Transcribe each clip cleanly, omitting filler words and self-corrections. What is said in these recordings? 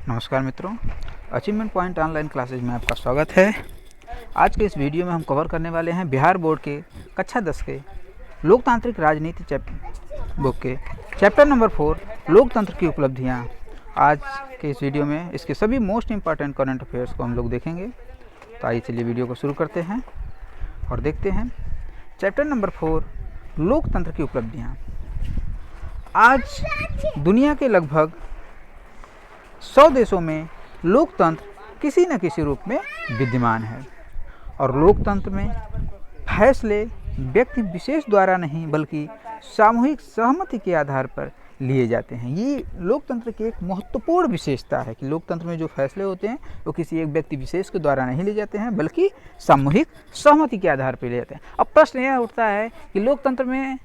नमस्कार मित्रों, achievement point online classes में आपका स्वागत है। आज के इस वीडियो में हम कवर करने वाले हैं बिहार बोर्ड के कक्षा 10 के लोकतांत्रिक राजनीति बुक के चैप्टर नंबर 4 लोकतंत्र की उपलब्धियां। आज के इस वीडियो में इसके सभी मोस्ट इम्पॉर्टेंट करंट अफेयर्स को हम लोग देखेंगे। तो आइए चलिए वीडियो को शुरू करते हैं और देखते हैं चैप्टर नंबर 4 लोकतंत्र की उपलब्धियाँ। आज दुनिया के लगभग 100 देशों में लोकतंत्र किसी न किसी रूप में विद्यमान है और लोकतंत्र में फैसले व्यक्ति विशेष द्वारा नहीं बल्कि सामूहिक सहमति के आधार पर लिए जाते हैं। ये लोकतंत्र की एक महत्वपूर्ण विशेषता है कि लोकतंत्र में जो फैसले होते हैं वो किसी एक व्यक्ति विशेष के द्वारा नहीं लिए जाते हैं बल्कि सामूहिक सहमति के आधार पर लिए जाते हैं। अब प्रश्न यह उठता है कि लोकतंत्र में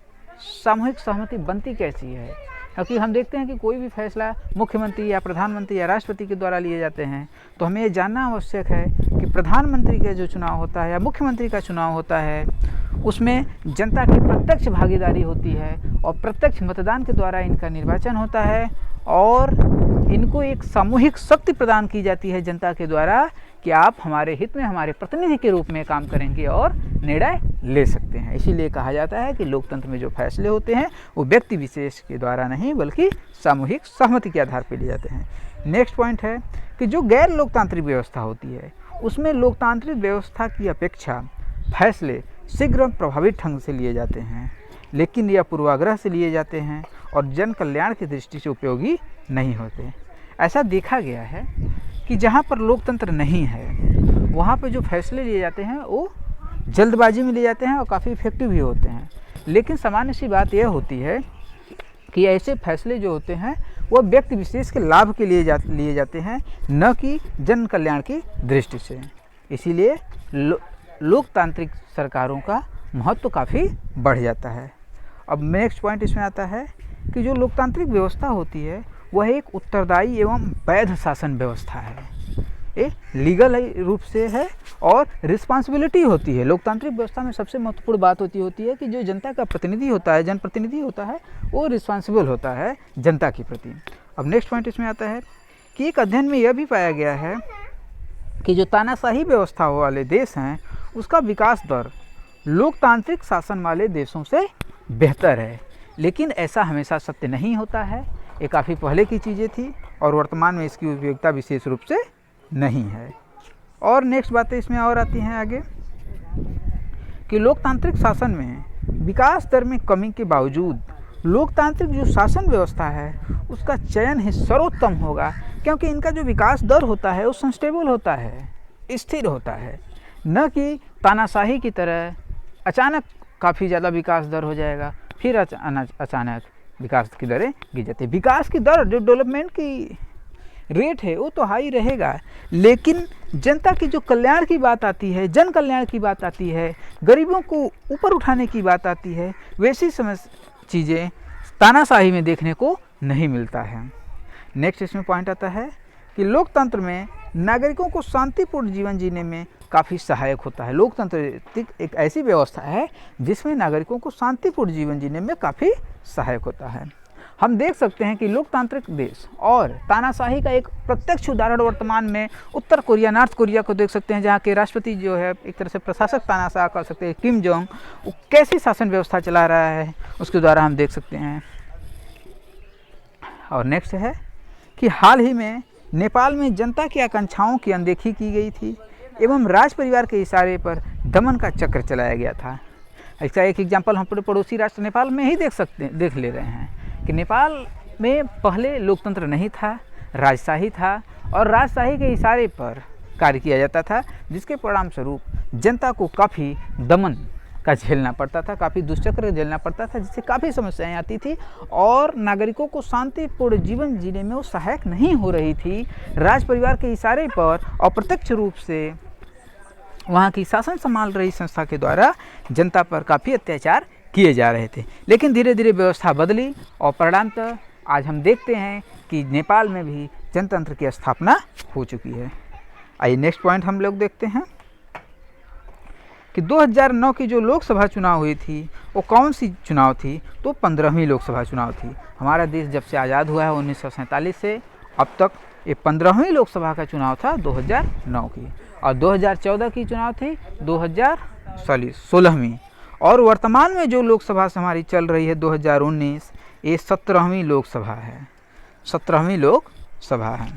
सामूहिक सहमति बनती कैसी है, क्योंकि हम देखते हैं कि कोई भी फैसला मुख्यमंत्री या प्रधानमंत्री या राष्ट्रपति के द्वारा लिए जाते हैं। तो हमें ये जानना आवश्यक है कि प्रधानमंत्री का जो चुनाव होता है या मुख्यमंत्री का चुनाव होता है उसमें जनता की प्रत्यक्ष भागीदारी होती है और प्रत्यक्ष मतदान के द्वारा इनका निर्वाचन होता है और इनको एक सामूहिक शक्ति प्रदान की जाती है जनता के द्वारा कि आप हमारे हित में हमारे प्रतिनिधि के रूप में काम करेंगे और निर्णय ले सकते हैं। इसीलिए कहा जाता है कि लोकतंत्र में जो फैसले होते हैं वो व्यक्ति विशेष के द्वारा नहीं बल्कि सामूहिक सहमति के आधार पर लिए जाते हैं। नेक्स्ट पॉइंट है कि जो गैर लोकतांत्रिक व्यवस्था होती है उसमें लोकतांत्रिक व्यवस्था की अपेक्षा फैसले शीघ्र और प्रभावी ढंग से लिए जाते हैं, लेकिन यह पूर्वाग्रह से लिए जाते हैं और जन कल्याण की दृष्टि से उपयोगी नहीं होते। ऐसा देखा गया है कि जहाँ पर लोकतंत्र नहीं है वहाँ पर जो फैसले लिए जाते हैं वो जल्दबाजी में लिए जाते हैं और काफ़ी इफेक्टिव भी होते हैं। लेकिन सामान्य सी बात यह होती है कि ऐसे फैसले जो होते हैं वो व्यक्ति विशेष के लाभ के लिए लिए जाते हैं, न कि जन कल्याण की दृष्टि से। इसीलिए लोकतांत्रिक सरकारों का महत्व काफ़ी बढ़ जाता है। अब नेक्स्ट पॉइंट इसमें आता है कि जो लोकतांत्रिक व्यवस्था होती है वह एक उत्तरदायी एवं वैध शासन व्यवस्था है। ये लीगल रूप से है और रिस्पॉन्सिबिलिटी होती है। लोकतांत्रिक व्यवस्था में सबसे महत्वपूर्ण बात होती है कि जो जनता का प्रतिनिधि होता है, जनप्रतिनिधि होता है, वो रिस्पॉन्सिबल होता है जनता के प्रति। अब नेक्स्ट पॉइंट इसमें आता है कि एक अध्ययन में यह भी पाया गया है कि जो तानाशाही व्यवस्था वाले देश हैं उसका विकास दर लोकतांत्रिक शासन वाले देशों से बेहतर है। लेकिन ऐसा हमेशा सत्य नहीं होता है। ये काफ़ी पहले की चीज़ें थी और वर्तमान में इसकी उपयोगिता विशेष रूप से नहीं है। और नेक्स्ट बातें इसमें और आती हैं आगे कि लोकतांत्रिक शासन में विकास दर में कमी के बावजूद लोकतांत्रिक जो शासन व्यवस्था है उसका चयन ही सर्वोत्तम होगा, क्योंकि इनका जो विकास दर होता है वो सस्टेनेबल होता है, स्थिर होता है, न कि तानाशाही की तरह अचानक काफ़ी ज़्यादा विकास दर हो जाएगा फिर अचानक विकास की दरें गिर जाती है। विकास की दर जो डेवलपमेंट की रेट है वो तो हाई रहेगा, लेकिन जनता की जो कल्याण की बात आती है, जन कल्याण की बात आती है, गरीबों को ऊपर उठाने की बात आती है, वैसी चीज़ें तानाशाही में देखने को नहीं मिलता है। नेक्स्ट इसमें पॉइंट आता है कि लोकतंत्र में नागरिकों को शांतिपूर्ण जीवन जीने में काफ़ी सहायक होता है। लोकतंत्र एक ऐसी व्यवस्था है जिसमें नागरिकों को शांतिपूर्ण जीवन जीने में काफ़ी सहायक होता है। हम देख सकते हैं कि लोकतांत्रिक देश और तानाशाही का एक प्रत्यक्ष उदाहरण वर्तमान में उत्तर कोरिया, नॉर्थ कोरिया को देख सकते हैं, जहाँ के राष्ट्रपति जो है एक तरह से प्रशासक तानाशाह कर सकते हैं, किम जोंग, वो कैसी शासन व्यवस्था चला रहा है उसके द्वारा हम देख सकते हैं। और नेक्स्ट है कि हाल ही में नेपाल में जनता की आकांक्षाओं की अनदेखी की गई थी एवं राज परिवार के इशारे पर दमन का चक्र चलाया गया था। इसका एक एग्जाम्पल हम अपने पड़ोसी राष्ट्र नेपाल में ही देख ले रहे हैं कि नेपाल में पहले लोकतंत्र नहीं था, राजशाही था और राजशाही के इशारे पर कार्य किया जाता था, जिसके परिणाम स्वरूप जनता को काफ़ी दमन का झेलना पड़ता था, काफ़ी दुष्चक्र झेलना पड़ता था, जिससे काफ़ी समस्याएं आती थी और नागरिकों को शांतिपूर्ण जीवन जीने में वो सहायक नहीं हो रही थी। राज परिवार के इशारे पर अप्रत्यक्ष रूप से वहाँ की शासन संभाल रही संस्था के द्वारा जनता पर काफ़ी अत्याचार किए जा रहे थे। लेकिन धीरे धीरे व्यवस्था बदली और परिणामतः आज हम देखते हैं कि नेपाल में भी जनतंत्र की स्थापना हो चुकी है। आइए नेक्स्ट पॉइंट हम लोग देखते हैं कि 2009 की जो लोकसभा चुनाव हुई थी वो कौन सी चुनाव थी, तो 15वीं लोकसभा चुनाव थी। हमारा देश जब से आज़ाद हुआ है 1947 से अब तक ये 15वीं लोकसभा का चुनाव था 2009 की, और 2014 की चुनाव थी 2016वीं, और वर्तमान में जो लोकसभा से हमारी चल रही है 2019, ये 17वीं लोकसभा है, 17वीं लोकसभा है।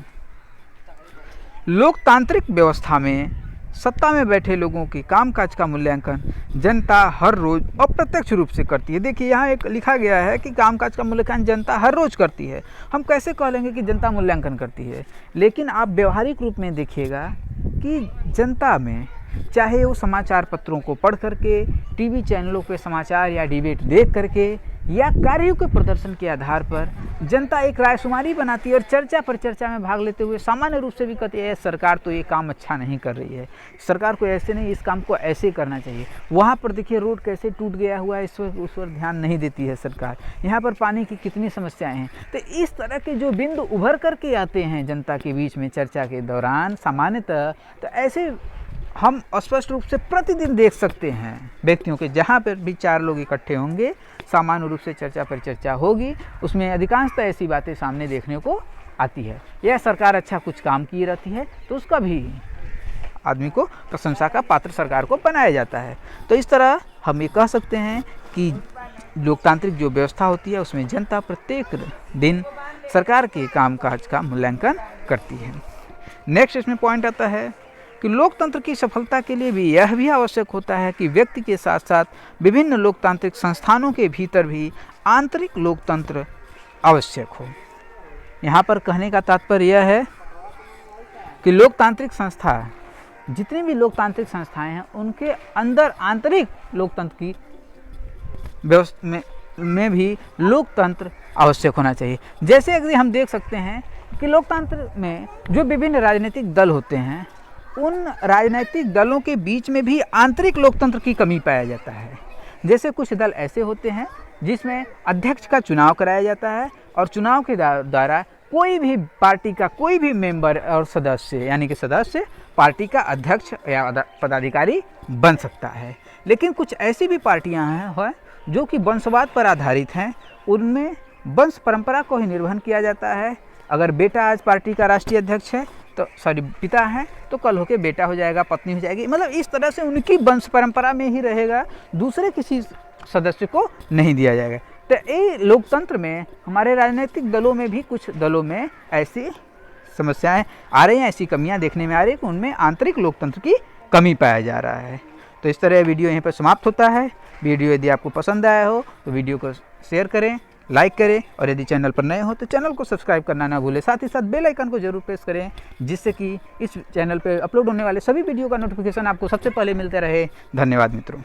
लोकतांत्रिक व्यवस्था में सत्ता में बैठे लोगों की कामकाज का मूल्यांकन जनता हर रोज अप्रत्यक्ष रूप से करती है। देखिए यहाँ एक लिखा गया है कि कामकाज का मूल्यांकन जनता हर रोज करती है। हम कैसे कह लेंगे कि जनता मूल्यांकन करती है, लेकिन आप व्यवहारिक रूप में देखिएगा कि जनता में, चाहे वो समाचार पत्रों को पढ़ करके, टीवी चैनलों के समाचार या डिबेट देख करके, या कार्यों के प्रदर्शन के आधार पर जनता एक रायशुमारी बनाती है और चर्चा पर चर्चा में भाग लेते हुए सामान्य रूप से भी कहती है सरकार तो ये काम अच्छा नहीं कर रही है, सरकार को ऐसे नहीं, इस काम को ऐसे करना चाहिए। वहाँ पर देखिए रोड कैसे टूट गया हुआ है, उस पर ध्यान नहीं देती है सरकार। यहाँ पर पानी की कितनी समस्याएं हैं। तो इस तरह के जो बिंदु उभर करके आते हैं जनता के बीच में चर्चा के दौरान सामान्यतः, तो ऐसे हम स्पष्ट रूप से प्रतिदिन देख सकते हैं व्यक्तियों के, जहाँ पर भी 4 लोग इकट्ठे होंगे, सामान्य रूप से चर्चा पर चर्चा होगी, उसमें अधिकांशतः ऐसी बातें सामने देखने को आती है। यह सरकार अच्छा कुछ काम की रहती है तो उसका भी आदमी को प्रशंसा का पात्र सरकार को बनाया जाता है। तो इस तरह हम ये कह सकते हैं कि लोकतांत्रिक जो व्यवस्था होती है उसमें जनता प्रत्येक दिन सरकार के कामकाज का मूल्यांकन करती है। नेक्स्ट इसमें पॉइंट आता है कि लोकतंत्र की सफलता के लिए भी यह भी आवश्यक होता है कि व्यक्ति के साथ साथ विभिन्न लोकतांत्रिक संस्थानों के भीतर भी आंतरिक लोकतंत्र आवश्यक हो। यहाँ पर कहने का तात्पर्य यह है कि लोकतांत्रिक संस्था, जितनी भी लोकतांत्रिक संस्थाएं हैं, उनके अंदर आंतरिक लोकतंत्र की व्यवस्था में भी लोकतंत्र आवश्यक होना चाहिए। जैसे अगर हम देख सकते हैं कि लोकतंत्र में जो विभिन्न राजनीतिक दल होते हैं, उन राजनीतिक दलों के बीच में भी आंतरिक लोकतंत्र की कमी पाया जाता है। जैसे कुछ दल ऐसे होते हैं जिसमें अध्यक्ष का चुनाव कराया जाता है और चुनाव के द्वारा कोई भी पार्टी का कोई भी मेंबर और सदस्य, यानी कि सदस्य पार्टी का अध्यक्ष या पदाधिकारी बन सकता है। लेकिन कुछ ऐसी भी पार्टियां हैं जो कि वंशवाद पर आधारित हैं, उनमें वंश परंपरा को ही निर्वहन किया जाता है। अगर बेटा आज पार्टी का राष्ट्रीय अध्यक्ष है तो पिता है तो कल होके बेटा हो जाएगा, पत्नी हो जाएगी, मतलब इस तरह से उनकी वंश परंपरा में ही रहेगा, दूसरे किसी सदस्य को नहीं दिया जाएगा। तो ये लोकतंत्र में हमारे राजनीतिक दलों में भी कुछ दलों में ऐसी समस्याएं आ रही हैं, ऐसी कमियां देखने में आ रही है कि उनमें आंतरिक लोकतंत्र की कमी पाया जा रहा है। तो इस तरह वीडियो यहीं पर समाप्त होता है। वीडियो यदि आपको पसंद आया हो तो वीडियो को शेयर करें, लाइक करें, और यदि चैनल पर नए हो तो चैनल को सब्सक्राइब करना ना भूलें। साथ ही साथ बेल आइकन को जरूर प्रेस करें, जिससे कि इस चैनल पर अपलोड होने वाले सभी वीडियो का नोटिफिकेशन आपको सबसे पहले मिलते रहे। धन्यवाद मित्रों।